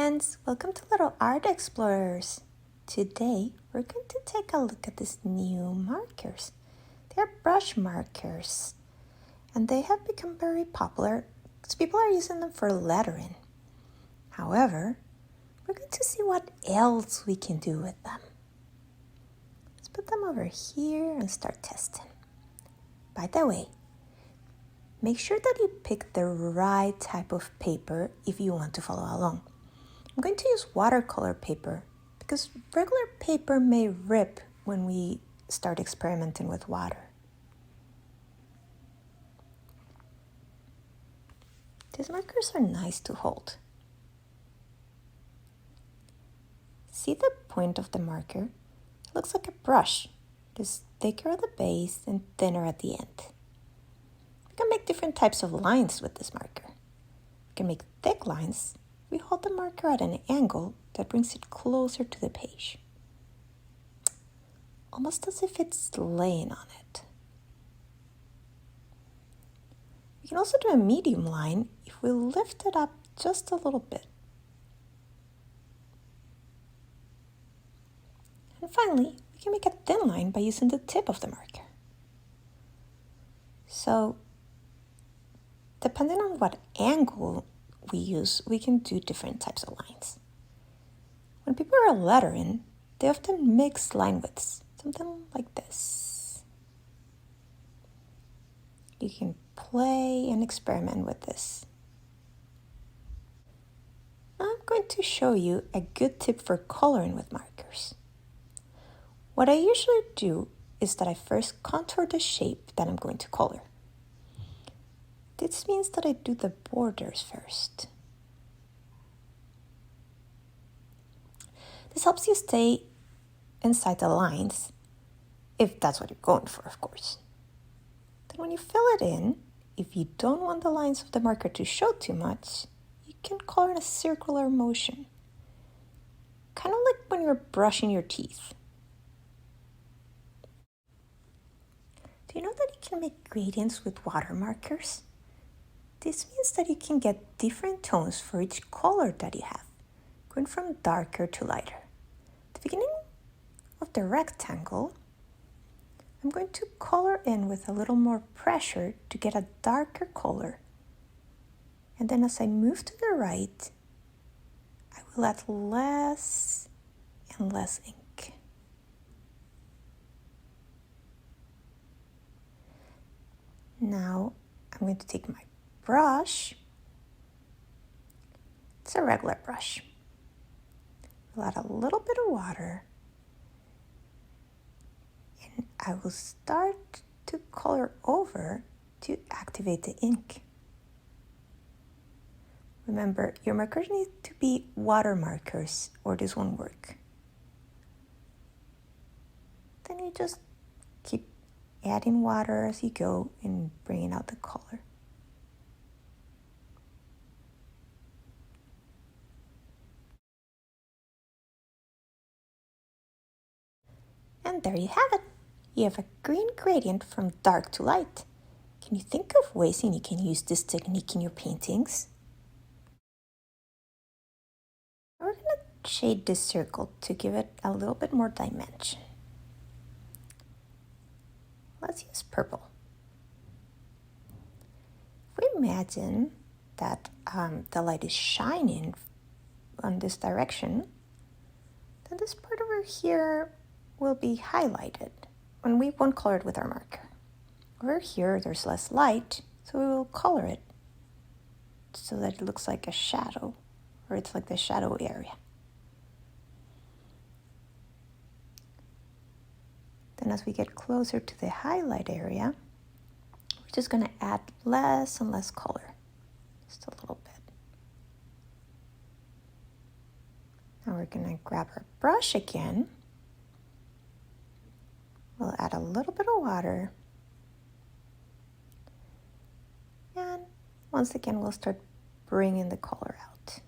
friends, welcome to Little Art Explorers. Today we're going to take a look at these new markers. They're brush markers and they have become very popular because people are using them for lettering. However, we're going to see what else we can do with them. Let's put them over here and start testing. By the way, make sure that you pick the right type of paper if you want to follow along. I'm going to use watercolor paper because regular paper may rip when we start experimenting with water. These markers are nice to hold. See the point of the marker? It looks like a brush. It is thicker at the base and thinner at the end. We can make different types of lines with this marker. We can make thick lines. We hold the marker at an angle that brings it closer to the page, almost as if it's laying on it. We can also do a medium line if we lift it up just a little bit. And finally, we can make a thin line by using the tip of the marker. So, depending on what angle we use, we can do different types of lines. When people are lettering, they often mix line widths, something like this. You can play and experiment with this. I'm going to show you a good tip for coloring with markers. What I usually do is that I first contour the shape that I'm going to color. This means that I do the borders first. This helps you stay inside the lines, if that's what you're going for, of course. Then when you fill it in, if you don't want the lines of the marker to show too much, you can color in a circular motion. Kind of like when you're brushing your teeth. Do you know that you can make gradients with water markers? This means that you can get different tones for each color that you have, going from darker to lighter. At the beginning of the rectangle, I'm going to color in with a little more pressure to get a darker color. And then as I move to the right, I will add less and less ink. Now I'm going to take my brush. It's a regular brush. I'll add a little bit of water and I will start to color over to activate the ink. Remember, your markers need to be water markers or this won't work. Then you just keep adding water as you go and bringing out the color. And there you have it. You have a green gradient from dark to light. Can you think of ways you can use this technique in your paintings? We're going to shade this circle to give it a little bit more dimension. Let's use purple. If we imagine that the light is shining on this direction, then this part over here will be highlighted when we won't color it with our marker. Over here, there's less light, so we will color it so that it looks like a shadow, or it's like the shadow area. Then as we get closer to the highlight area, we're just going to add less and less color, just a little bit. Now we're going to grab our brush again. We'll add a little bit of water. And once again, we'll start bringing the color out.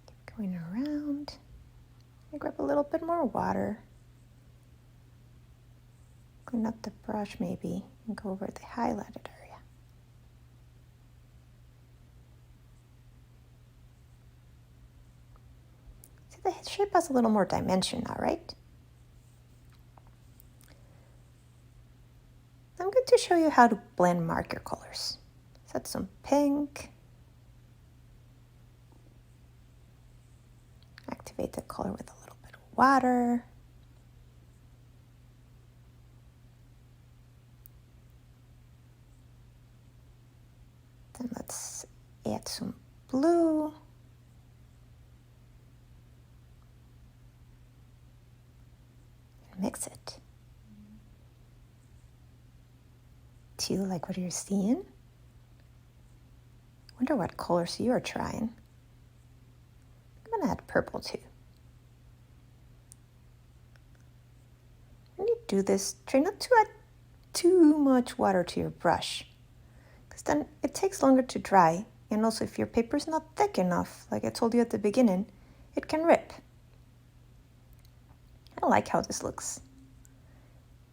Keep going around. I grab a little bit more water. Clean up the brush maybe and go over the highlighted area. See, the shape has a little more dimension now, right? I'm going to show you how to blend marker colors. Set some pink. Activate the color with a little bit of water. Then let's add some blue. And mix it. Do you like what you're seeing? Wonder what colors you are trying. I'm gonna add purple too. When you do this, try not to add too much water to your brush, because then it takes longer to dry, and also if your paper is not thick enough, like I told you at the beginning, it can rip. I like how this looks.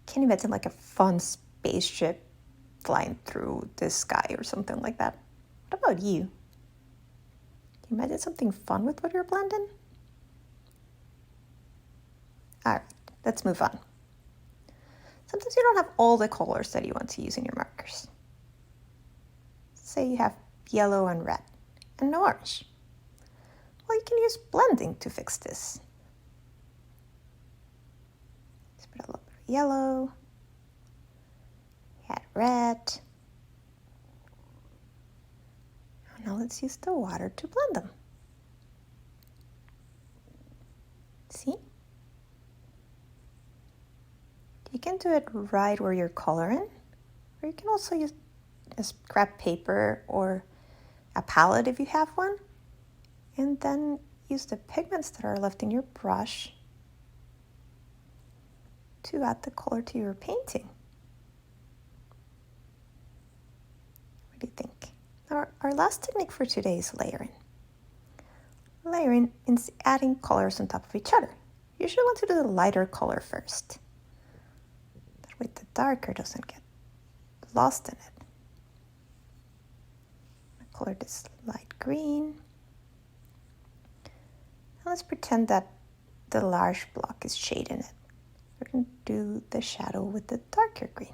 Can you imagine like a fun spaceship flying through the sky or something like that? What about you? Can you imagine something fun with what you're blending? All right, let's move on. Sometimes you don't have all the colors that you want to use in your markers. Say you have yellow and red and no orange. Well, you can use blending to fix this. Let's put a little bit of yellow, add red. Now let's use the water to blend them. See? You can do it right where you're coloring, or you can also use a scrap paper or a palette if you have one, and then use the pigments that are left in your brush to add the color to your painting. What do you think? Our last technique for today is layering. Layering means adding colors on top of each other. You usually want to do the lighter color first. That way the darker doesn't get lost in it. I color this light green. And let's pretend that the large block is shade in it. We're going to do the shadow with the darker green.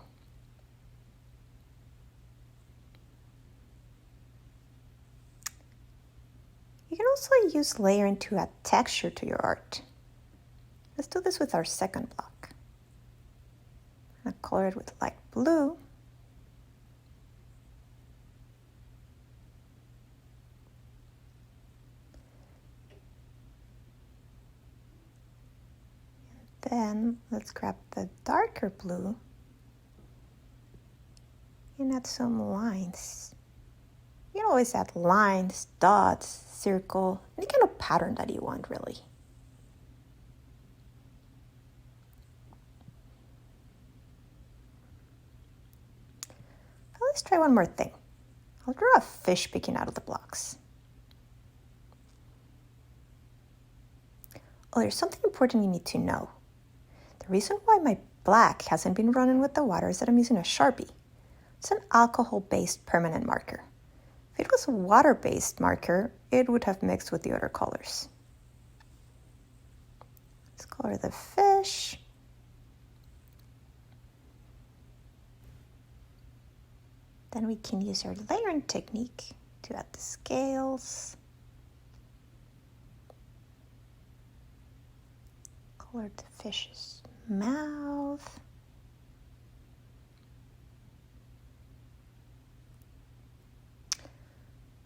You can also use layering to add texture to your art. Let's do this with our second block. I'm going to color it with light blue. And then let's grab the darker blue and add some lines. You can always add lines, dots, circle, any kind of pattern that you want, really. Now let's try one more thing. I'll draw a fish peeking out of the blocks. Oh, there's something important you need to know. The reason why my black hasn't been running with the water is that I'm using a Sharpie. It's an alcohol-based permanent marker. If it was a water-based marker, it would have mixed with the other colors. Let's color the fish. Then we can use our layering technique to add the scales. Color the fish's mouth.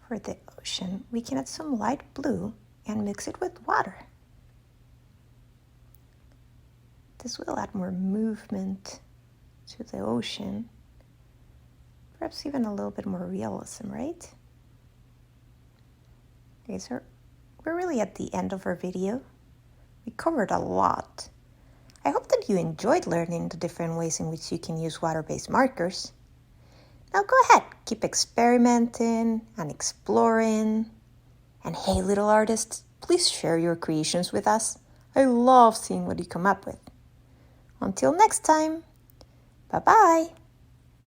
For the ocean, we can add some light blue and mix it with water. This will add more movement to the ocean, perhaps even a little bit more realism, right? Okay, so we're really at the end of our video. We covered a lot. I hope that you enjoyed learning the different ways in which you can use water-based markers. Now go ahead, keep experimenting and exploring. And hey, little artists, please share your creations with us. I love seeing what you come up with. Until next time, Bye-bye.